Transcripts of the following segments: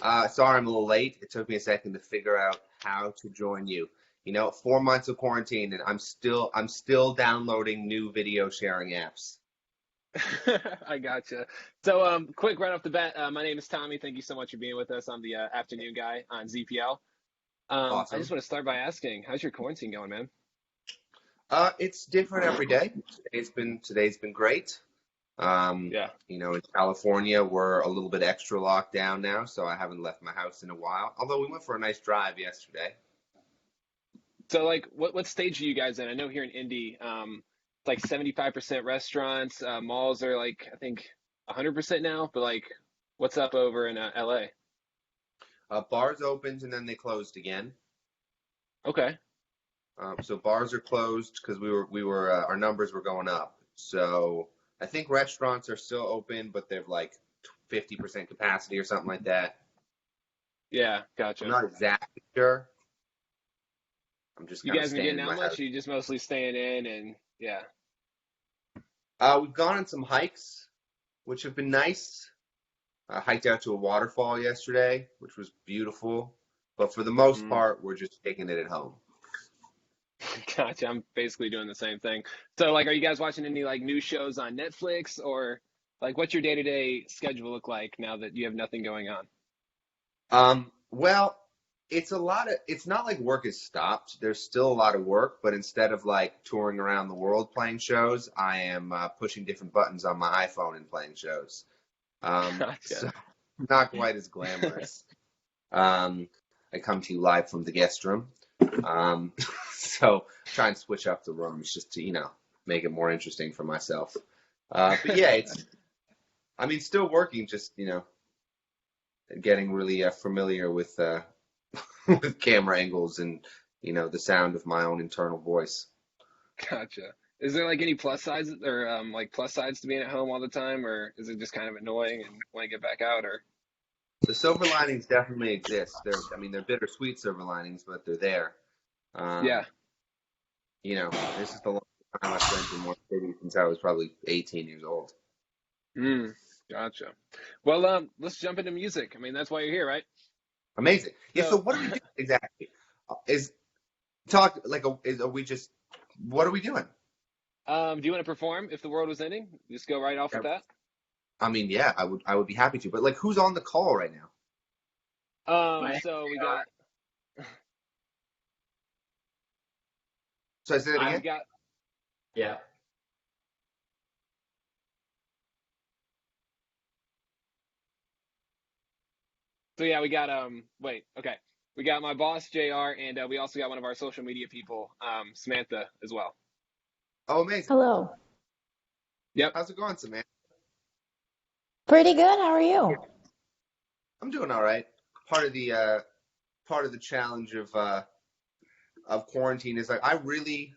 Sorry, I'm a little late. It took me a second to figure out how to join you. 4 months of quarantine, and I'm still downloading new video sharing apps. I gotcha. So, quick right off the bat, my name is Tommy. Thank you so much for being with us. I'm the afternoon guy on ZPL. I just Awesome. want to start by asking, how's your quarantine going, man? It's different every day. Today's been great. Yeah. In California, we're a little bit extra locked down now, so I haven't left my house in a while. Although we went for a nice drive yesterday. So, like, what stage are you guys in? I know here in Indy, it's like 75% restaurants. Malls are like, I think 100% now. But like, what's up over in LA? Bars opened and then they closed again. Okay. So bars are closed because we were our numbers were going up. So I think restaurants are still open, but they're like 50% capacity or something like that. Yeah, I'm gotcha. not exactly sure. I'm just You kind of guys been staying getting in out my much? house. Or you just mostly staying in and yeah. We've gone on some hikes, which have been nice. I hiked out to a waterfall yesterday, which was beautiful. But for the most Mm. part, we're just taking it at home. Gotcha. I'm basically doing the same thing. So, like, are you guys watching any like new shows on Netflix or like what's your day-to-day schedule look like now that you have nothing going on? Well, it's not like work has stopped. There's still a lot of work, but instead of like touring around the world playing shows, I am pushing different buttons on my iPhone and playing shows. Gotcha. So not quite as glamorous. Um, I come to you live from the guest room. Um, so try and switch up the rooms just to, make it more interesting for myself. But yeah, I mean, still working, just, getting really familiar with with camera angles and the sound of my own internal voice. Gotcha. Is there like any plus sides or like plus sides to being at home all the time, or is it just kind of annoying and want to get back out? Or The silver linings definitely exist. I mean, they're bittersweet silver linings, but they're there. yeah, Um, this is the longest time I've spent in one city since I was probably 18 years old. mm, gotcha. Well, let's jump into music. I mean, that's why you're here, right? Amazing. Yeah. So So, what do we do exactly? Is talk like are we just what are we doing? do you want to perform if the world was ending? Just go right off with that. I mean, yeah, I would be happy to, but like, who's on the call right now? My So we got So I say that we again. I'm got yeah. so yeah we got wait okay we got my boss JR and we also got one of our social media people Samantha as well. Oh, amazing. Hello. Yep. How's it going, Samantha? Pretty good. How are you? I'm doing all right. Part of the uh, part of the challenge of quarantine is like I really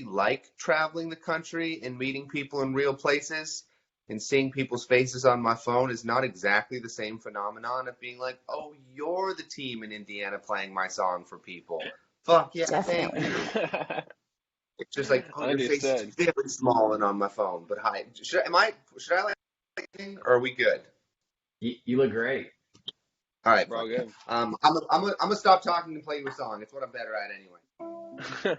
like traveling the country and meeting people in real places and seeing people's faces on my phone is not exactly the same phenomenon of being like, oh, you're the team in Indiana playing my song for people. Fuck yeah, thank Definitely. you. It's just like, oh, your face is Understood. very small and on my phone. But hi, should I like anything or are we good? You look great. All right, We're fuck all yeah. good. I'm gonna stop talking and play your song. It's what I'm better at anyway.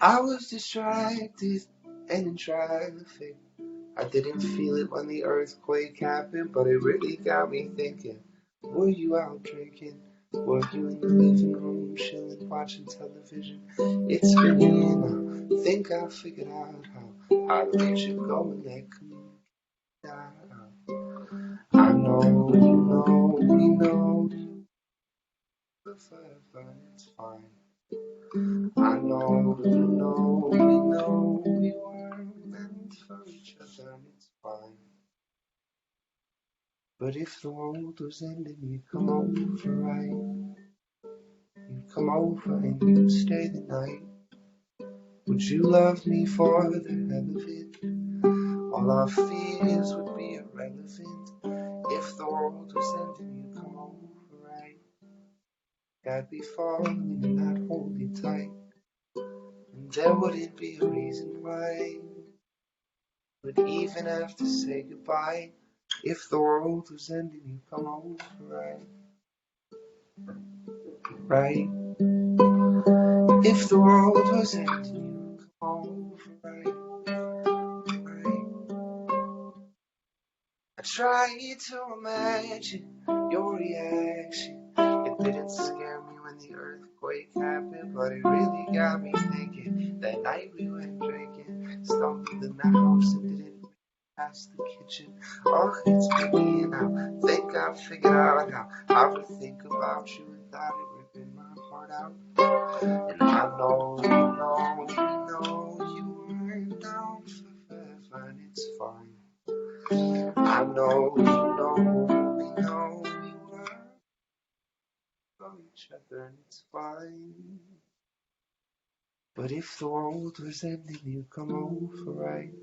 I was distracted and in traffic. I didn't feel it when the earthquake happened, but it really got me thinking. Were you out drinking? Were you in the living room chilling, watching television? It's been a year now. Think I figured out how to let you go and let come out. I know you know we know you forever, it's fine. I know you know we know we weren't meant for each other, and it's fine. But if the world was ending, you'd come over, right? You'd come over and you'd stay the night. Would you love me for the hell of it? All our fears would be irrelevant. If the world was ending, you'd come over, right? I'd be falling and I'd hold you tight. And there wouldn't be a reason why we'd even have to say goodbye. If the world was ending, you'd come over, right? Right? If the world was ending, you'd come over, right? Right? I tried to imagine your reaction. It didn't scare me when the earthquake happened, but it really got me thinking. That night we went drinking, stumbled in the house and didn't make it past the kitchen. Oh, it's me now. Think I figured out how to think about you without it ripping my heart out. And I know, you weren't down for forever, and it's fine. I know, we were from each other, and it's fine. But if the world was ending, you'd come over, right?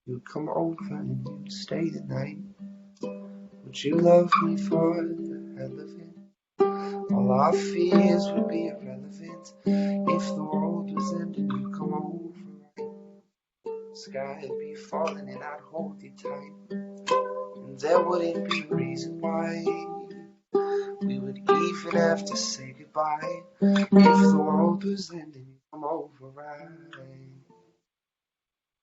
You'd come over and you'd stay the night. Would you love me for the hell of it? All our fears would be irrelevant. If the world was ending, you'd come over, right? The sky would be falling and I'd hold you tight. And there wouldn't be a reason why we would even have to say goodbye. If the world was ending, you'd come over, right?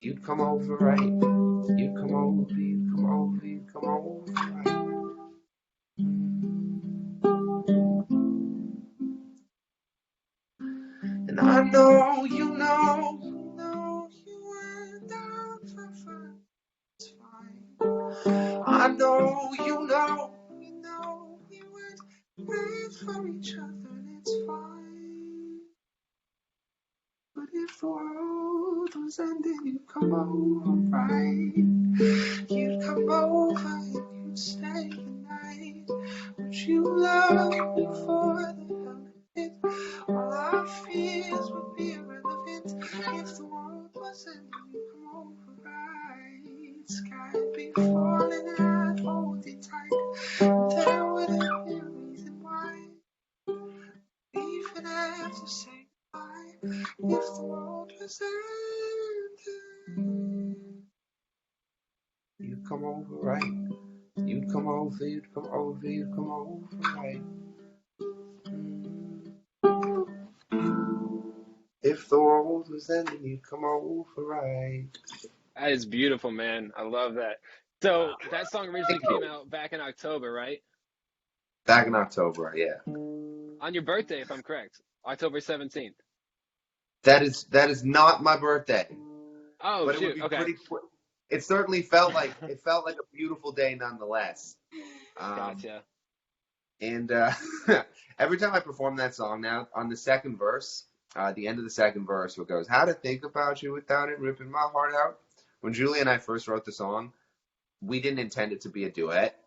You'd come over, right? You'd come over, you'd come over, you'd come over, right? And I know, you went down for fun. It's fine. I know, you we weren't made for each other, and it's fine. But if the world was ending, you'd come over, right? You'd come over and you'd stay the night. Would you love me for the hell of it? All our fears would be irrelevant. If the world was ending, you'd come over, right? Sky'd be falling and I'd hold you tight. There wouldn't be a reason why we even have to say goodbye. If the world was ending, you'd come over, right? You'd come over, you'd come over, you'd come over, right? If the world was ending, you'd come over, right? That is beautiful, man. I love that. So that song originally came out back in October, right? Back in October, yeah. On your birthday, if I'm correct, October 17th. That is not my birthday. Oh, but it would shoot. be Okay. pretty. It certainly felt like a beautiful day, nonetheless. Gotcha. And every time I perform that song now, on the second verse, the end of the second verse, it goes, "How to think about you without it ripping my heart out." When Julie and I first wrote the song, we didn't intend it to be a duet,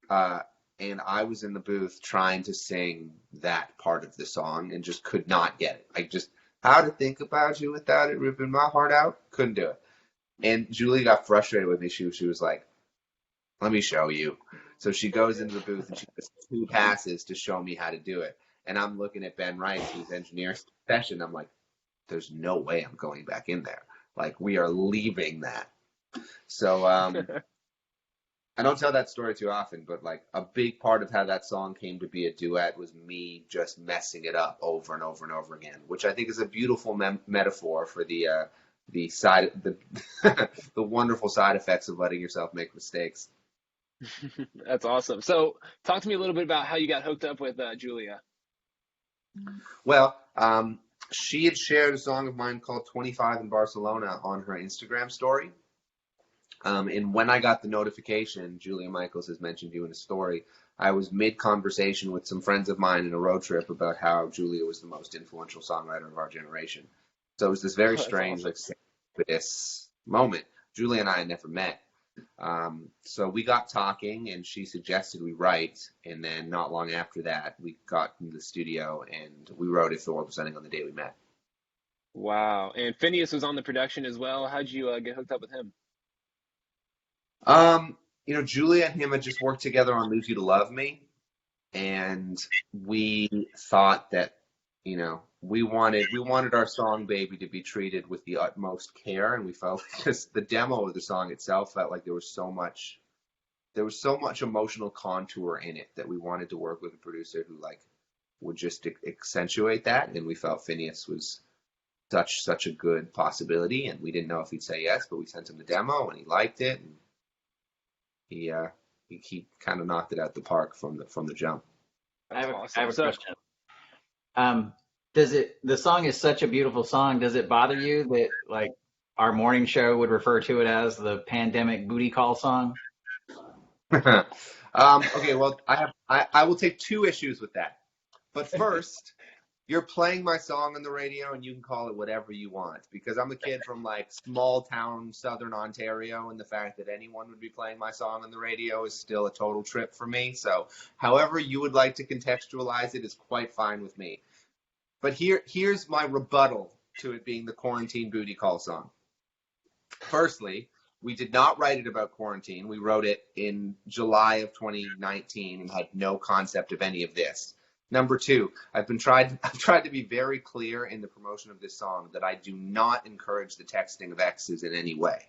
and I was in the booth trying to sing that part of the song and just could not get it. Like, just how to think about you without it ripping my heart out, couldn't do it. And Julie got frustrated with me. She was like, "Let me show you." So she goes into the booth and she does 2 passes to show me how to do it. And I'm looking at Ben Rice, who's engineering session. I'm like, there's no way I'm going back in there. Like, we are leaving that. So I don't tell that story too often, but like a big part of how that song came to be a duet was me just messing it up over and over and over again, which I think is a beautiful metaphor for the the wonderful side effects of letting yourself make mistakes. That's awesome. So talk to me a little bit about how you got hooked up with Julia. Well, she had shared a song of mine called 25 in Barcelona on her Instagram story. And when I got the notification, Julia Michaels has mentioned you in a story, I was mid-conversation with some friends of mine in a road trip about how Julia was the most influential songwriter of our generation. So it was this very strange, awesome, like, serendipitous moment. Julia and I had never met. So we got talking, and she suggested we write, and then not long after that, we got into the studio, and we wrote If the World Was Ending on the Day We Met. Wow. And Phineas was on the production as well. How'd you get hooked up with him? Julia and him had just worked together on Lose You to Love Me. and we thought that, you know, we wanted our song Baby to be treated with the utmost care, and we felt because the demo of the song itself felt like there was so much emotional contour in it that we wanted to work with a producer who like would just accentuate that, and we felt Phineas was such a good possibility, and we didn't know if he'd say yes, but we sent him the demo and he liked it, and he kind of knocked it out the park from the jump. That's I have a awesome. question. The song is such a beautiful song. Does it bother you that like our morning show would refer to it as the pandemic booty call song? Okay, well, I will take two issues with that. But first, you're playing my song on the radio, and you can call it whatever you want, because I'm a kid from like small town southern Ontario, and the fact that anyone would be playing my song on the radio is still a total trip for me. So however you would like to contextualize it is quite fine with me. But here's my rebuttal to it being the quarantine booty call song. Firstly, we did not write it about quarantine. We wrote it in July of 2019 and had no concept of any of this. Number two, I've tried to be very clear in the promotion of this song that I do not encourage the texting of exes in any way.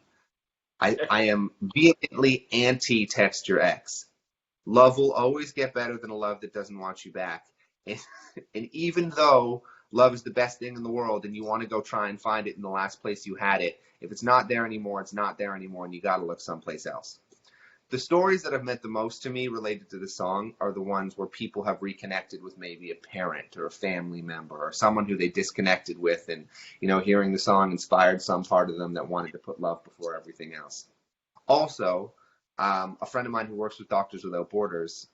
I am vehemently anti-text your ex. Love will always get better than a love that doesn't want you back. And even though love is the best thing in the world and you want to go try and find it in the last place you had it, if it's not there anymore, it's not there anymore, and you got to look someplace else. The stories that have meant the most to me related to the song are the ones where people have reconnected with maybe a parent or a family member or someone who they disconnected with, and, you know, hearing the song inspired some part of them that wanted to put love before everything else. Also, a friend of mine who works with Doctors Without Borders,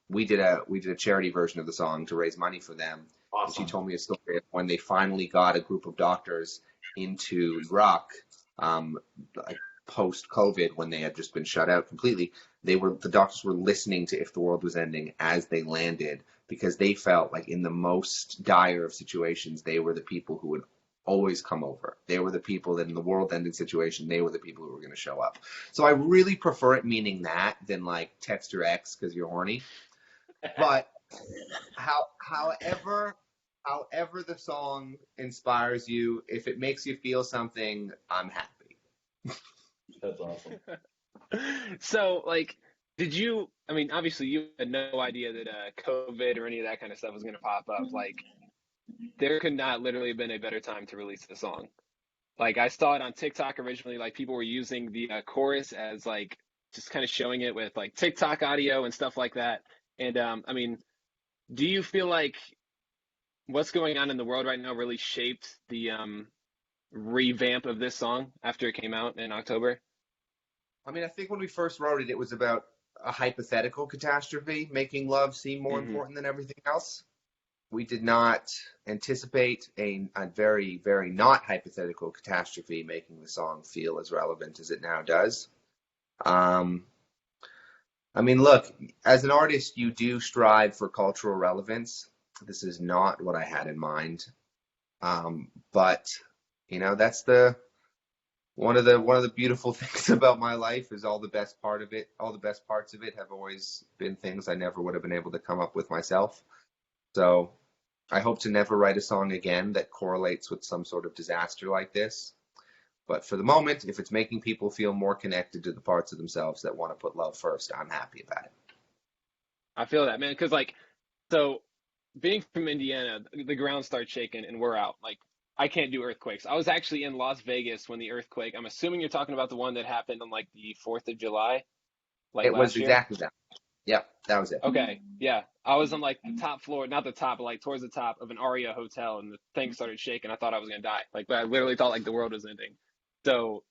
we did a charity version of the song to raise money for them. Awesome. And she told me a story of when they finally got a group of doctors into Iraq, like post-COVID, when they had just been shut out completely. The doctors were listening to If the World Was Ending as they landed, because they felt like in the most dire of situations, they were the people who would always come over. They were the people that in the world-ending situation, they were the people who were going to show up. So I really prefer it meaning that than like text your ex because you're horny. But however the song inspires you, if it makes you feel something, I'm happy. That's awesome. So, like, I mean, obviously you had no idea that COVID or any of that kind of stuff was going to pop up. Like, there could not literally have been a better time to release the song. Like, I saw it on TikTok originally, like, people were using the chorus as, like, just kind of showing it with, like, TikTok audio and stuff like that. And, I mean, do you feel like what's going on in the world right now really shaped the revamp of this song after it came out in October? I mean, I think when we first wrote it, it was about a hypothetical catastrophe, making love seem more important than everything else. We did not anticipate a very, very not hypothetical catastrophe making the song feel as relevant as it now does. I mean, look, as an artist, you do strive for cultural relevance. This is not what I had in mind. But, you know, that's one of the beautiful things about my life is all the best parts of it have always been things I never would have been able to come up with myself. So I hope to never write a song again that correlates with some sort of disaster like this. But for the moment, if it's making people feel more connected to the parts of themselves that want to put love first, I'm happy about it. I feel that, man, because, like, so being from Indiana, the ground starts shaking and we're out. Like, I can't do earthquakes. I was actually in Las Vegas when the earthquake, I'm assuming you're talking about the one that happened on like the 4th of July, like It was last year. exactly that. Yep, that was it. Okay, yeah. I was on like the top floor, not the top, but like towards the top of an Aria hotel, and the thing started shaking. I thought I was gonna die. Like, I literally thought like the world was ending. So,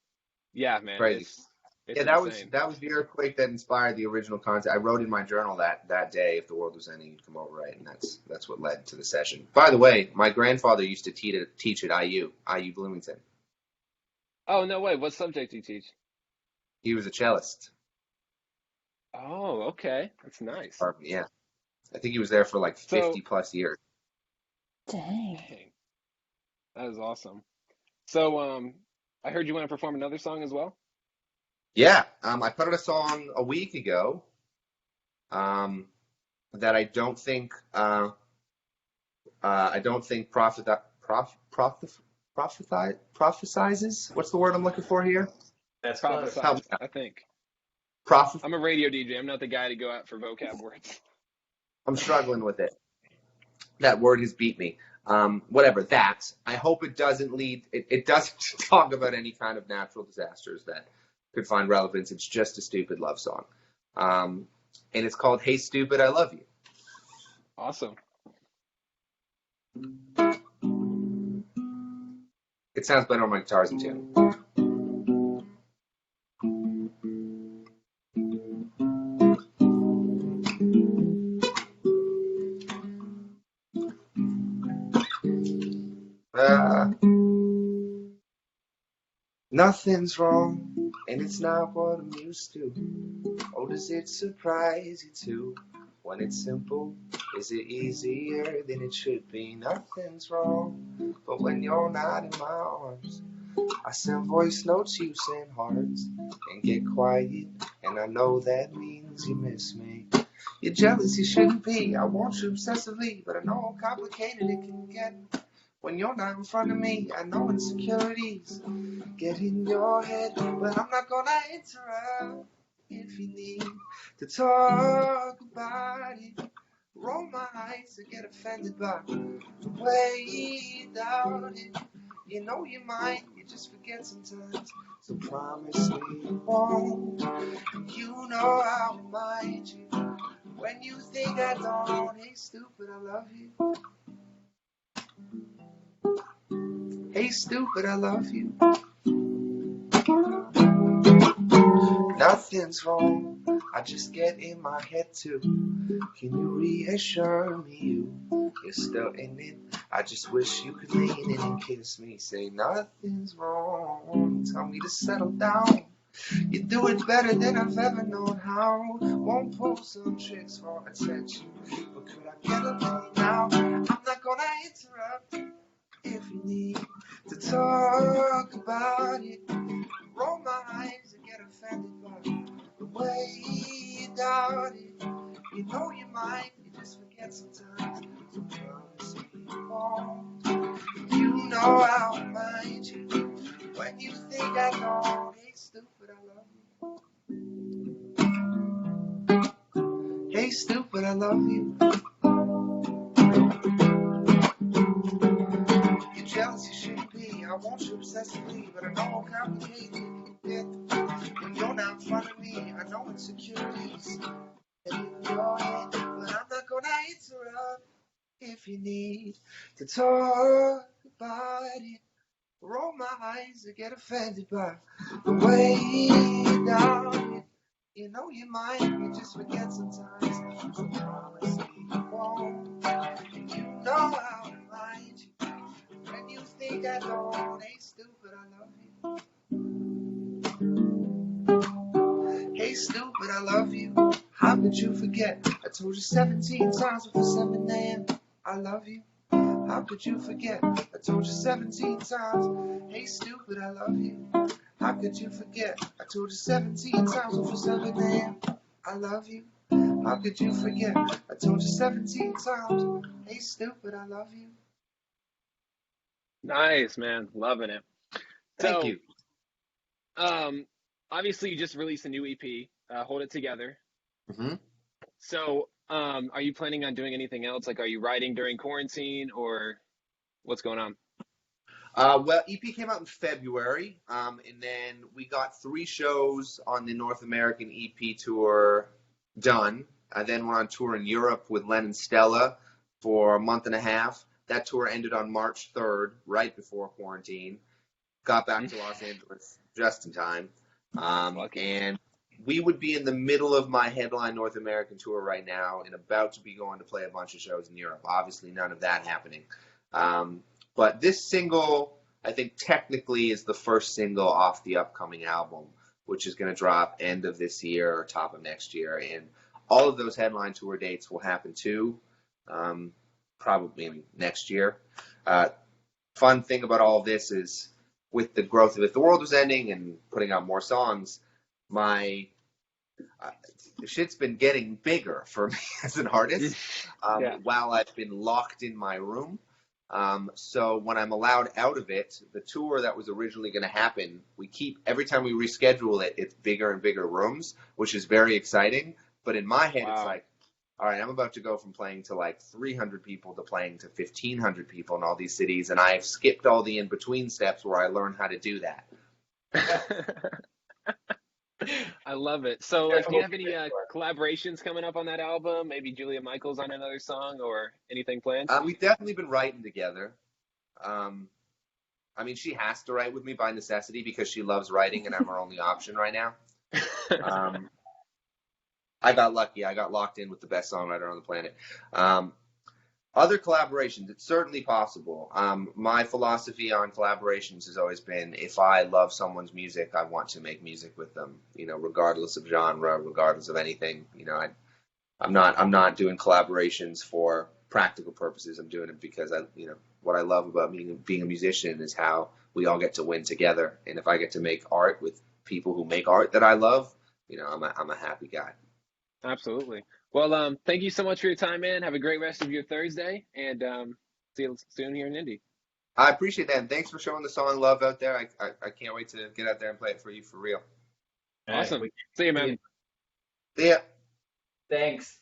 yeah, man, Crazy. it's Yeah, insane. that was the earthquake that inspired the original concept. I wrote in my journal that day, if the world was ending, you'd come over, right? And that's what led to the session. By the way, my grandfather used to teach at IU Bloomington. Oh, no way. What subject do you teach? He was a cellist. Oh, okay. That's nice. Yeah, I think he was there for like 50 plus years. Dang. Dang, that is awesome. So, I heard you want to perform another song as well? Yeah, I put out a song a week ago. that I don't think prophesizes. What's the word I'm looking for here? That's close. Help me Prophesize, out. I think. Prophet. I'm a radio DJ. I'm not the guy to go out for vocab words. I'm struggling with it. That word has beat me. Whatever that. I hope it doesn't lead. It doesn't talk about any kind of natural disasters that could find relevance. It's just a stupid love song, and it's called "Hey Stupid, I Love You." Awesome. It sounds better on my guitars in tune. Nothing's wrong, and it's not what I'm used to. Oh, does it surprise you too? When it's simple, is it easier than it should be? Nothing's wrong, but when you're not in my arms, I send voice notes, you send hearts, and get quiet, and I know that means you miss me. You're jealous, you shouldn't be. I want you obsessively, but I know how complicated it can get. When you're not in front of me, I know insecurities get in your head, but I'm not gonna interrupt. If you need to talk about it, roll my eyes or get offended by the way you doubt it. You know you might, you just forget sometimes. So promise me you won't. You know I'll remind you when you think I don't. Hey stupid, I love you. Hey stupid, I love you. Nothing's wrong, I just get in my head too. Can you reassure me you're still in it? I just wish you could lean in and kiss me. Say nothing's wrong, tell me to settle down. You do it better than I've ever known how. Won't pull some tricks for attention, but could I get a little now? I'm not gonna interrupt. If you need to talk about it, roll my eyes and get offended by the way you doubt it. You know you might, you just forget sometimes. So promise me you won't. You know I'll remind you when you think I don't. Hey stupid, I love you. Hey stupid, I love you. You're jealous, you shouldn't be. I want you obsessively, but I know how complicated it can get. When you're not in front of me, I know insecurities get in your head, but I'm not gonna interrupt. If you need to talk about it, roll my eyes or get offended by the way you doubt it. You know you might, you just forget sometimes. So promise me you won't. You know I'll remind you when you think I don't. Hey stupid, I love you. Hey stupid, I love you. How could you forget? I told you 17 times before 7 a.m. I love you. How could you forget? I told you 17 times. Hey stupid, I love you. How could you forget? I told you 17 times before 7 a.m. I love you. How could you forget? I told you 17 times. Hey stupid, I love you. Nice, man. Loving it. Thank So, you. obviously you just released a new EP, Hold It Together. Mm-hmm. So, are you planning on doing anything else? Like, are you writing during quarantine or what's going on? Well, EP came out in February, and then we got 3 shows on the North American EP tour done. I then went on tour in Europe with Len and Stella for a month and a half. That tour ended on March 3rd, right before quarantine. Got back to Los Angeles just in time. And we would be in the middle of my headline North American tour right now and about to be going to play a bunch of shows in Europe. Obviously, none of that happening. But this single, I think technically is the first single off the upcoming album, which is going to drop end of this year or top of next year. And all of those headline tour dates will happen too, probably next year. Fun thing about all of this is with the growth of If the World Was Ending and putting out more songs, my shit's been getting bigger for me as an artist Yeah. while I've been locked in my room. So when I'm allowed out of it, the tour that was originally going to happen, every time we reschedule it, it's bigger and bigger rooms, which is very exciting. But in my head, It's like, all right, I'm about to go from playing to like 300 people to playing to 1,500 people in all these cities, and I've skipped all the in-between steps where I learned how to do that. I love it. So, like, do you have any collaborations coming up on that album? Maybe Julia Michaels on another song or anything planned? We've definitely been writing together. I mean, she has to write with me by necessity because she loves writing, and I'm her only option right now. I got lucky. I got locked in with the best songwriter on the planet. Other collaborations, it's certainly possible. My philosophy on collaborations has always been, if I love someone's music, I want to make music with them, regardless of genre, regardless of anything. I'm not doing collaborations for practical purposes. I'm doing it because what I love about being a musician is how we all get to win together. And if I get to make art with people who make art that I love, I'm a happy guy. Absolutely. Well, thank you so much for your time, man. Have a great rest of your Thursday, and see you soon here in Indy. I appreciate that, and thanks for showing the song love out there. I can't wait to get out there and play it for you for real. Awesome. See you, man. See ya. Thanks.